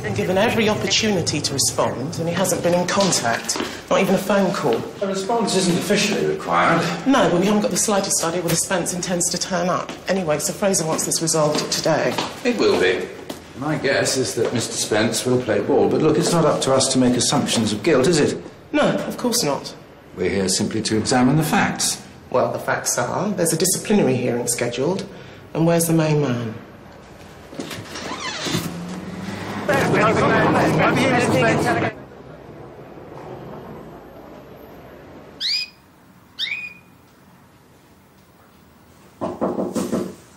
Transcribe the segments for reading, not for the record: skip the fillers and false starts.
been given every opportunity to respond, and he hasn't been in contact. Not even a phone call. A response isn't officially required. No, but we haven't got the slightest idea whether Spence intends to turn up. Anyway, Sir Fraser wants this resolved today. It will be. My guess is that Mr. Spence will play ball. But look, it's not up to us to make assumptions of guilt, is it? No, of course not. We're here simply to examine the facts. Well, the facts are, there's a disciplinary hearing scheduled. And where's the main man?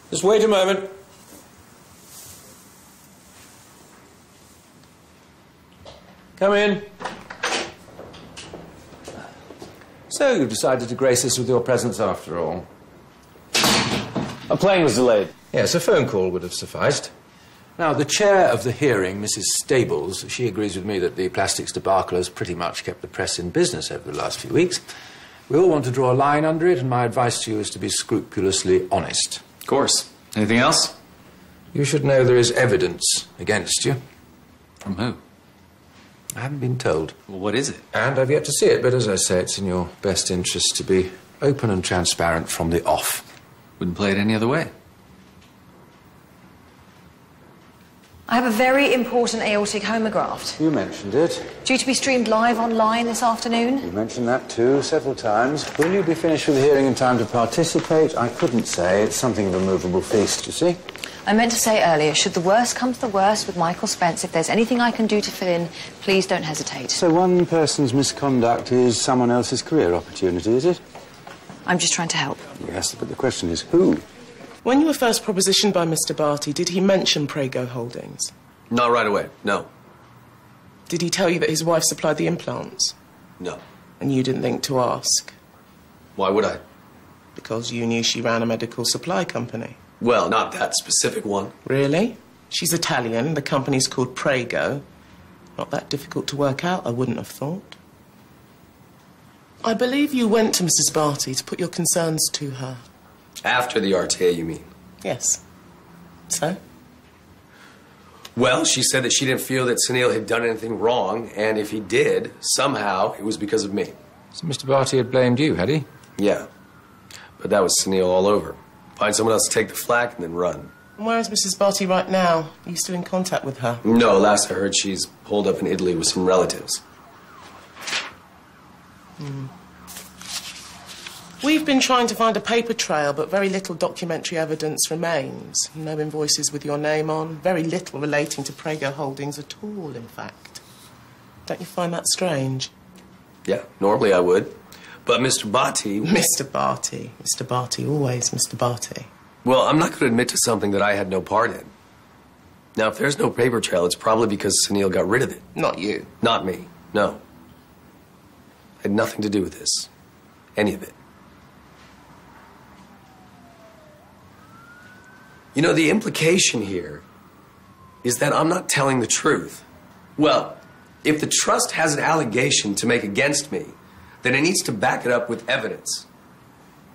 Just wait a moment. Come in. So you've decided to grace us with your presence after all. A plane was delayed. Yes, a phone call would have sufficed. Now, the chair of the hearing, Mrs. Stables, she agrees with me that the plastics debacle has pretty much kept the press in business over the last few weeks. We all want to draw a line under it, and my advice to you is to be scrupulously honest. Of course. Anything else? You should know there is evidence against you. From who? I haven't been told. Well, what is it? And I've yet to see it, but as I say, it's in your best interest to be open and transparent from the off. Wouldn't play it any other way. I have a very important aortic homograft. You mentioned it. Due to be streamed live online this afternoon. You mentioned that too, several times. Will you be finished with the hearing in time to participate? I couldn't say. It's something of a movable feast, you see. I meant to say earlier, should the worst come to the worst with Michael Spence, if there's anything I can do to fill in, please don't hesitate. So one person's misconduct is someone else's career opportunity, is it? I'm just trying to help. Yes, but the question is who? When you were first propositioned by Mr. Barty, did he mention Prego Holdings? Not right away, no. Did he tell you that his wife supplied the implants? No. And you didn't think to ask? Why would I? Because you knew she ran a medical supply company. Well, not that specific one. Really? She's Italian, the company's called Prego. Not that difficult to work out, I wouldn't have thought. I believe you went to Mrs. Barty to put your concerns to her. After the RTA, you mean? Yes. So? Well, she said that she didn't feel that Sunil had done anything wrong, and if he did, somehow, it was because of me. So Mr. Barty had blamed you, had he? Yeah. But that was Sunil all over. Find someone else to take the flak and then run. And where is Mrs. Barty right now? Are you still in contact with her? No, last I heard, she's holed up in Italy with some relatives. We've been trying to find a paper trail, but very little documentary evidence remains. No invoices with your name on, very little relating to Prego Holdings at all, in fact. Don't you find that strange? Yeah, normally I would. But Mr. Barty... Mr. Barty. Mr. Barty, always Mr. Barty. Well, I'm not going to admit to something that I had no part in. Now, if there's no paper trail, it's probably because Sunil got rid of it. Not you. Not me, no. I had nothing to do with this. Any of it. You know, the implication here is that I'm not telling the truth. Well, if the trust has an allegation to make against me, then it needs to back it up with evidence.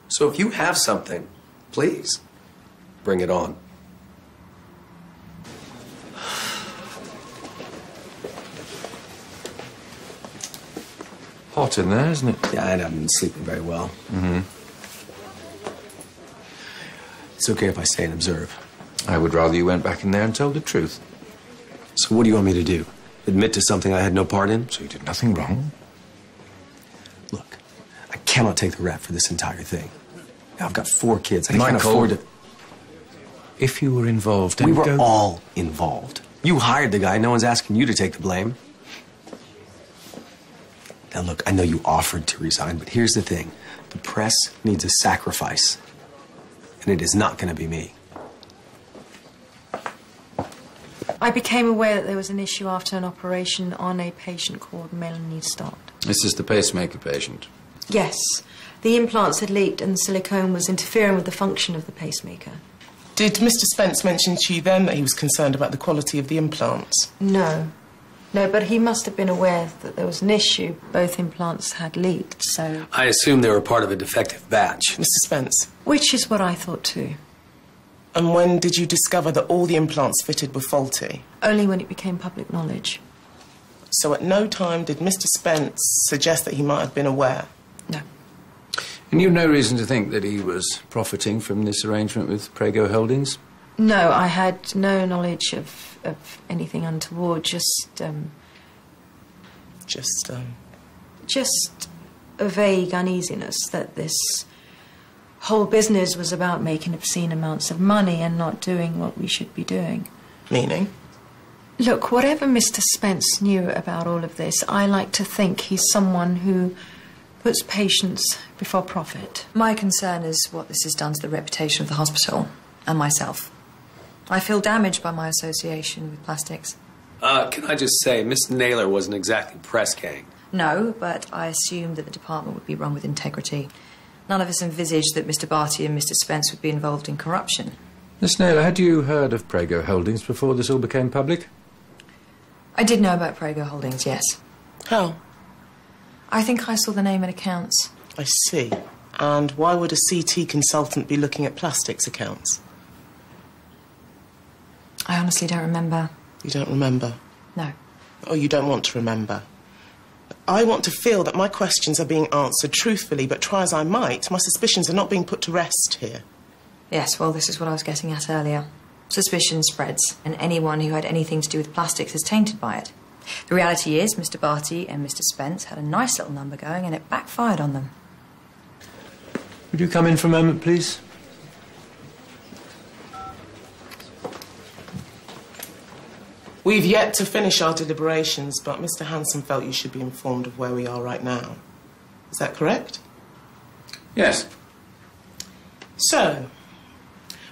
So if you have something, please, bring it on. Hot in there, isn't it? Yeah, I haven't been sleeping very well. It's okay if I stay and observe. I would rather you went back in there and told the truth. So what do you want me to do? Admit to something I had no part in? So you did nothing wrong? Look, I cannot take the rap for this entire thing. Now, I've got 4 kids. I can't Michael, afford to... If you were involved... We were all involved. You hired the guy. No one's asking you to take the blame. Now, look, I know you offered to resign, but here's the thing. The press needs a sacrifice. And it is not going to be me. I became aware that there was an issue after an operation on a patient called Melanie Stott. This is the pacemaker patient. Yes. The implants had leaked and the silicone was interfering with the function of the pacemaker. Did Mr. Spence mention to you then that he was concerned about the quality of the implants? No. No, but he must have been aware that there was an issue. Both implants had leaked, so... I assume they were part of a defective batch. Mr. Spence? Which is what I thought too. And when did you discover that all the implants fitted were faulty? Only when it became public knowledge. So at no time did Mr. Spence suggest that he might have been aware? No. And you've no reason to think that he was profiting from this arrangement with Prego Holdings? No, I had no knowledge of anything untoward, just a vague uneasiness that this whole business was about making obscene amounts of money and not doing what we should be doing. Meaning? Look, whatever Mr. Spence knew about all of this, I like to think he's someone who puts patients before profit. My concern is what this has done to the reputation of the hospital and myself. I feel damaged by my association with plastics. Can I just say, Miss Naylor wasn't exactly press gang. No, but I assumed that the department would be run with integrity. None of us envisaged that Mr. Barty and Mr. Spence would be involved in corruption. Miss Naylor, had you heard of Prego Holdings before this all became public? I did know about Prego Holdings, yes. How? I think I saw the name in accounts. I see. And why would a CT consultant be looking at plastics accounts? I honestly don't remember. You don't remember? No. Oh, you don't want to remember? I want to feel that my questions are being answered truthfully, but try as I might, my suspicions are not being put to rest here. Yes, well, this is what I was getting at earlier. Suspicion spreads, and anyone who had anything to do with plastics is tainted by it. The reality is, Mr. Barty and Mr. Spence had a nice little number going, and it backfired on them. Would you come in for a moment, please? We've yet to finish our deliberations, but Mr. Hanssen felt you should be informed of where we are right now. Is that correct? Yes. So,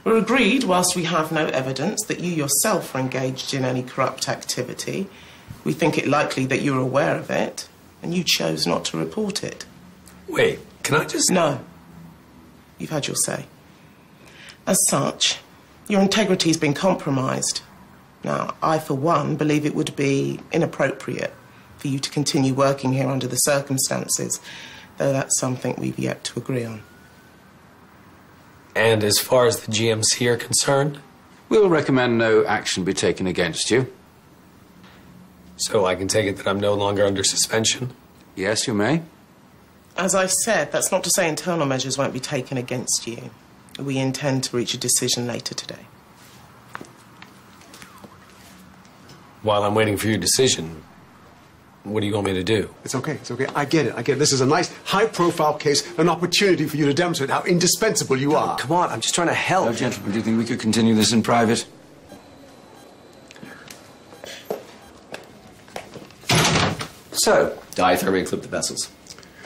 we're agreed, whilst we have no evidence that you yourself were engaged in any corrupt activity, we think it likely that you were aware of it, and you chose not to report it. Wait, can I just... No. You've had your say. As such, your integrity has been compromised. Now, I, for one, believe it would be inappropriate for you to continue working here under the circumstances, though that's something we've yet to agree on. And as far as the GMC are concerned? We'll recommend no action be taken against you. So I can take it that I'm no longer under suspension? Yes, you may. As I said, that's not to say internal measures won't be taken against you. We intend to reach a decision later today. While I'm waiting for your decision, what do you want me to do? It's okay, it's okay. I get it. This is a nice, high-profile case, an opportunity for you to demonstrate how indispensable you are. Come on, I'm just trying to help. Now, gentlemen, do you think we could continue this in private? So, Diathermy and clip the vessels.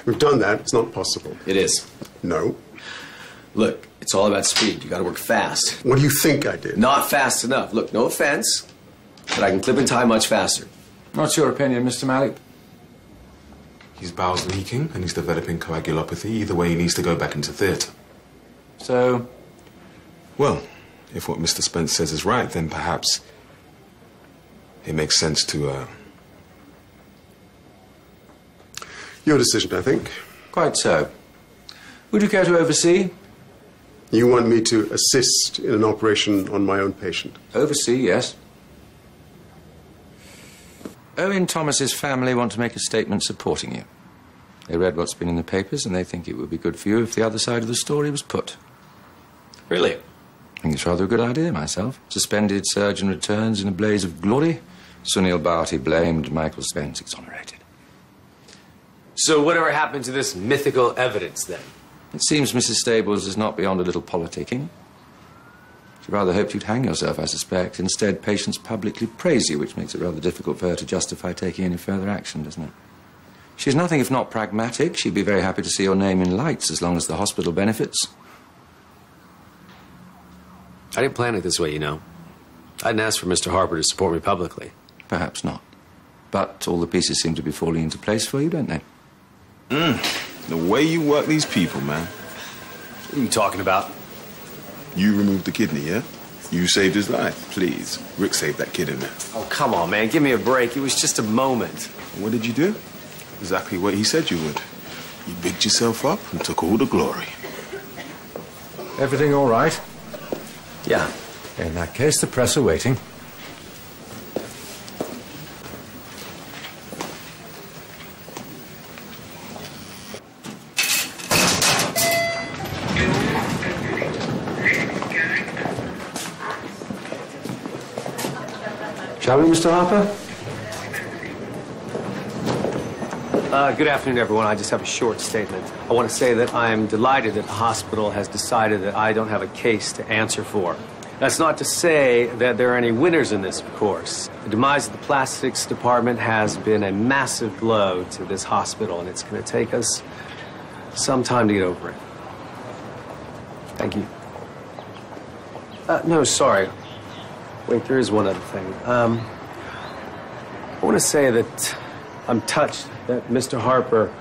We've done that. It's not possible. It is. No. Look, it's all about speed. You gotta work fast. What do you think I did? Not fast enough. Look, no offense, but I can clip and tie much faster. What's your opinion, Mr. Malik? His bowel's leaking and he's developing coagulopathy. Either way, he needs to go back into theatre. So? Well, if what Mr. Spence says is right, then perhaps it makes sense to, Your decision, I think. Quite so. Would you care to oversee? You want me to assist in an operation on my own patient? Oversee, yes. Owen Thomas's family want to make a statement supporting you. They read what's been in the papers and they think it would be good for you if the other side of the story was put. Really? I think it's rather a good idea, myself. Suspended surgeon returns in a blaze of glory. Sunil Bharti blamed, Michael Spence exonerated. So whatever happened to this mythical evidence, then? It seems Mrs. Stables is not beyond a little politicking. She rather hoped you'd hang yourself, I suspect. Instead, patients publicly praise you, which makes it rather difficult for her to justify taking any further action, doesn't it? She's nothing if not pragmatic. She'd be very happy to see your name in lights as long as the hospital benefits. I didn't plan it this way, you know. I didn't ask for Mr. Harper to support me publicly. Perhaps not. But all the pieces seem to be falling into place for you, don't they? The way you work these people, man. What are you talking about? You removed the kidney, yeah? You saved his life, please. Rick saved that kid in there. Oh, come on, man. Give me a break. It was just a moment. What did you do? Exactly what he said you would. You bigged yourself up and took all the glory. Everything all right? Yeah. In that case, the press are waiting. Shall we, Mr. Harper? Good afternoon, everyone. I just have a short statement. I want to say that I am delighted that the hospital has decided that I don't have a case to answer for. That's not to say that there are any winners in this, of course. The demise of the plastics department has been a massive blow to this hospital, and it's going to take us some time to get over it. Thank you. No, sorry. Wait, there is one other thing. I want to say that I'm touched that Mr. Harper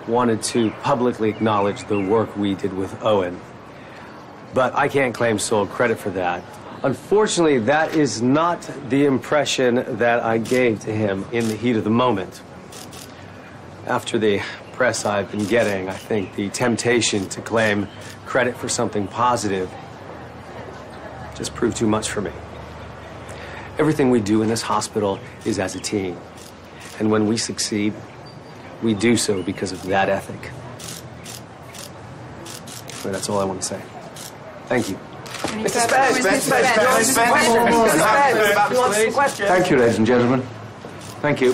wanted to publicly acknowledge the work we did with Owen. But I can't claim sole credit for that. Unfortunately, that is not the impression that I gave to him in the heat of the moment. After the press I've been getting, I think the temptation to claim credit for something positive just proved too much for me. Everything we do in this hospital is as a team. And when we succeed, we do so because of that ethic. But that's all I want to say. Thank you. Mr. Spence! Thank you, ladies and gentlemen. Thank you.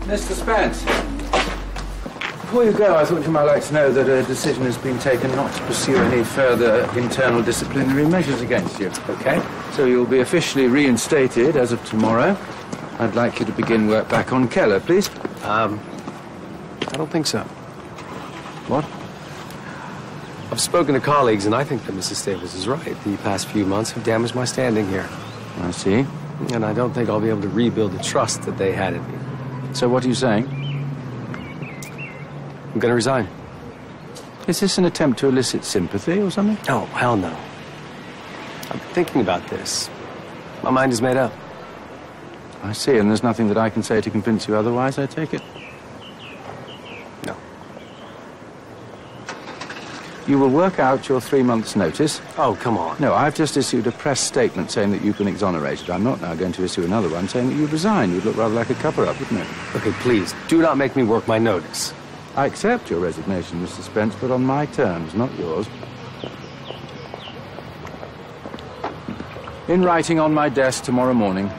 Mr. Spence, before you go, I thought you might like to know that a decision has been taken not to pursue any further internal disciplinary measures against you. Okay. So you'll be officially reinstated as of tomorrow. I'd like you to begin work back on Keller, please. I don't think so. What? I've spoken to colleagues, and I think that Mrs. Staples is right. The past few months have damaged my standing here. I see. And I don't think I'll be able to rebuild the trust that they had in me. So what are you saying? I'm going to resign. Is this an attempt to elicit sympathy or something? Oh, hell no. I've been thinking about this. My mind is made up. I see, and there's nothing that I can say to convince you otherwise, I take it? No. You will work out your 3 months' notice. Oh, come on. No, I've just issued a press statement saying that you've been exonerated. I'm not now going to issue another one saying that you'd resign. You'd look rather like a cover-up, wouldn't it? Okay, please, do not make me work my notice. I accept your resignation, Mr. Spence, but on my terms, not yours. In writing on my desk tomorrow morning,